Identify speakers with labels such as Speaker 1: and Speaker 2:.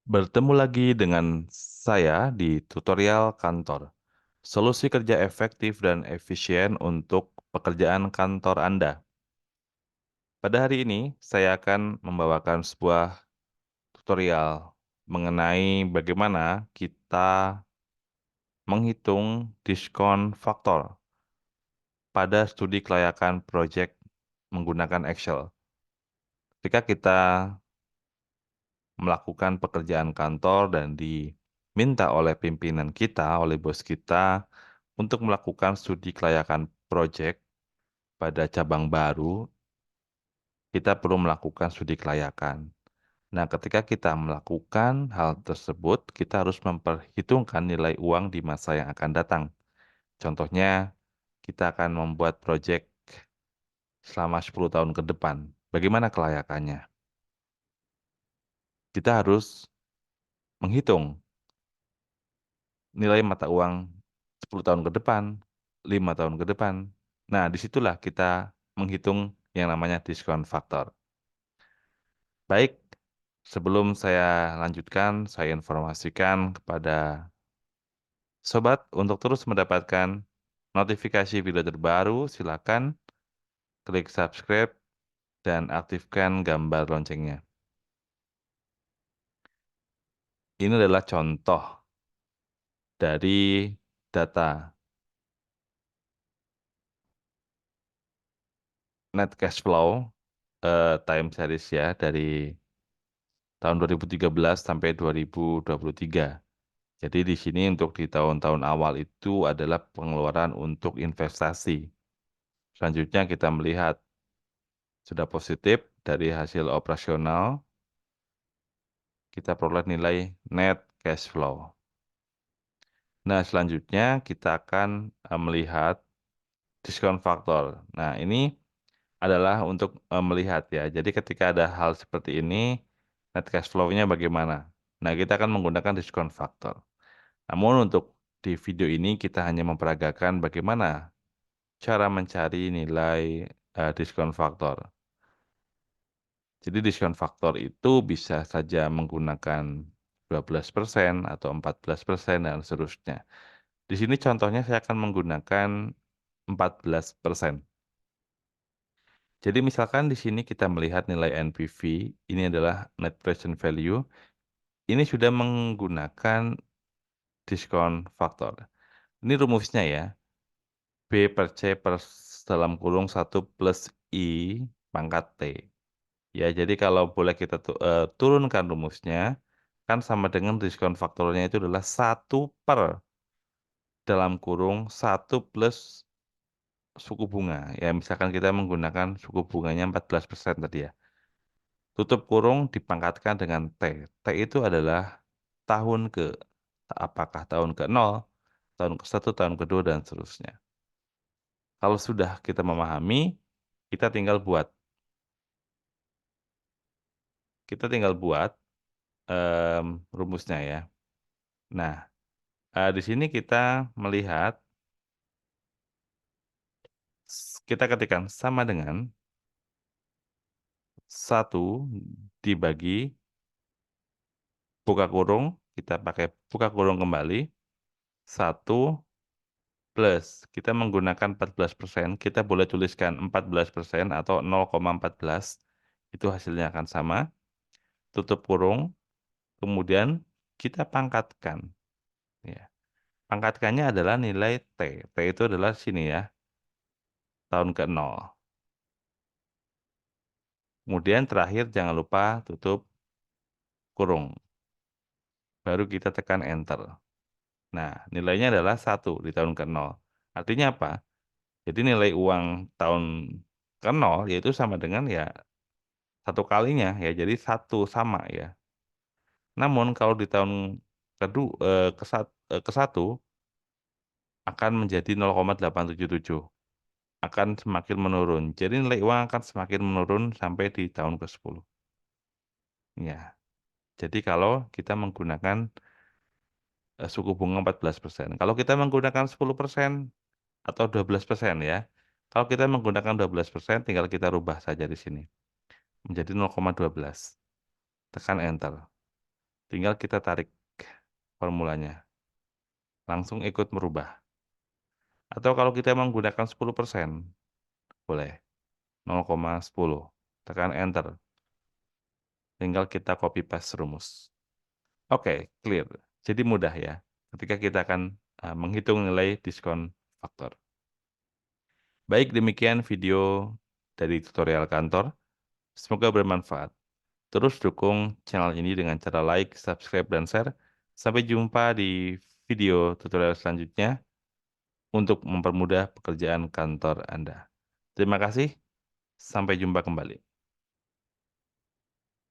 Speaker 1: Bertemu lagi dengan saya di tutorial kantor. Solusi kerja efektif dan efisien untuk pekerjaan kantor Anda. Pada hari ini, saya akan membawakan sebuah tutorial mengenai bagaimana kita menghitung diskon faktor pada studi kelayakan proyek menggunakan Excel. Ketika kita melakukan pekerjaan kantor dan diminta oleh pimpinan kita, oleh bos kita, untuk melakukan studi kelayakan proyek pada cabang baru, kita perlu melakukan studi kelayakan. Nah, ketika kita melakukan hal tersebut, kita harus memperhitungkan nilai uang di masa yang akan datang. Contohnya, kita akan membuat proyek selama 10 tahun ke depan. Bagaimana kelayakannya? Kita harus menghitung nilai mata uang 10 tahun ke depan, 5 tahun ke depan. Nah, disitulah kita menghitung yang namanya diskon faktor. Baik, sebelum saya lanjutkan, saya informasikan kepada sobat untuk terus mendapatkan notifikasi video terbaru, silakan klik subscribe dan aktifkan gambar loncengnya. Ini adalah contoh dari data net cash flow time series ya dari tahun 2013 sampai 2023. Jadi di sini untuk di tahun-tahun awal itu adalah pengeluaran untuk investasi. Selanjutnya kita melihat sudah positif dari hasil operasional, kita peroleh nilai net cash flow. Nah, selanjutnya kita akan melihat diskon faktor. Nah, ini adalah untuk melihat ya. Jadi ketika ada hal seperti ini, net cash flow-nya bagaimana? Nah, kita akan menggunakan diskon faktor. Namun untuk di video ini kita hanya memperagakan bagaimana cara mencari nilai diskon faktor. Jadi diskon faktor itu bisa saja menggunakan 12% atau 14% dan seterusnya. Di sini contohnya saya akan menggunakan 14%. Jadi misalkan di sini kita melihat nilai NPV, ini adalah net present value, ini sudah menggunakan diskon faktor. Ini rumusnya ya, B per C per dalam kurung 1 plus I pangkat T. Ya, jadi kalau boleh kita turunkan rumusnya, kan sama dengan diskon faktornya itu adalah 1 per dalam kurung 1 plus suku bunga. Ya, misalkan kita menggunakan suku bunganya 14% tadi ya. Tutup kurung dipangkatkan dengan T. T itu adalah tahun ke, apakah tahun ke-0, tahun ke-1, tahun kedua, dan seterusnya. Kalau sudah kita memahami, kita tinggal buat. Kita tinggal buat rumusnya ya. Nah, di sini kita melihat, kita ketikkan sama dengan 1 dibagi buka kurung, kita pakai buka kurung kembali, 1 plus, kita menggunakan 14%, kita boleh tuliskan 14% atau 0,14, itu hasilnya akan sama, tutup kurung, kemudian kita pangkatkan. Ya. Pangkatkannya adalah nilai T. T itu adalah sini ya, tahun ke-0. Kemudian terakhir jangan lupa tutup kurung. Baru kita tekan enter. Nah, nilainya adalah 1 di tahun ke-0. Artinya apa? Jadi nilai uang tahun ke-0 yaitu sama dengan ya 1 kalinya ya, jadi 1 sama ya. Namun kalau di tahun ke-1 akan menjadi 0,877. Akan semakin menurun. Jadi nilai uang akan semakin menurun sampai di tahun ke-10. Ya. Jadi kalau kita menggunakan suku bunga 14%. Kalau kita menggunakan 10% atau 12% ya. Kalau kita menggunakan 12%, tinggal kita rubah saja di sini. Menjadi 0,12. Tekan enter. Tinggal kita tarik formulanya, langsung ikut merubah. Atau kalau kita menggunakan 10%, boleh 0,10, tekan enter, tinggal kita copy paste rumus. Oke, clear. Jadi mudah ya, ketika kita akan menghitung nilai diskon faktor. Baik, demikian video dari tutorial kantor. Semoga bermanfaat. Terus dukung channel ini dengan cara like, subscribe, dan share. Sampai jumpa di video tutorial selanjutnya untuk mempermudah pekerjaan kantor Anda. Terima kasih, sampai jumpa kembali.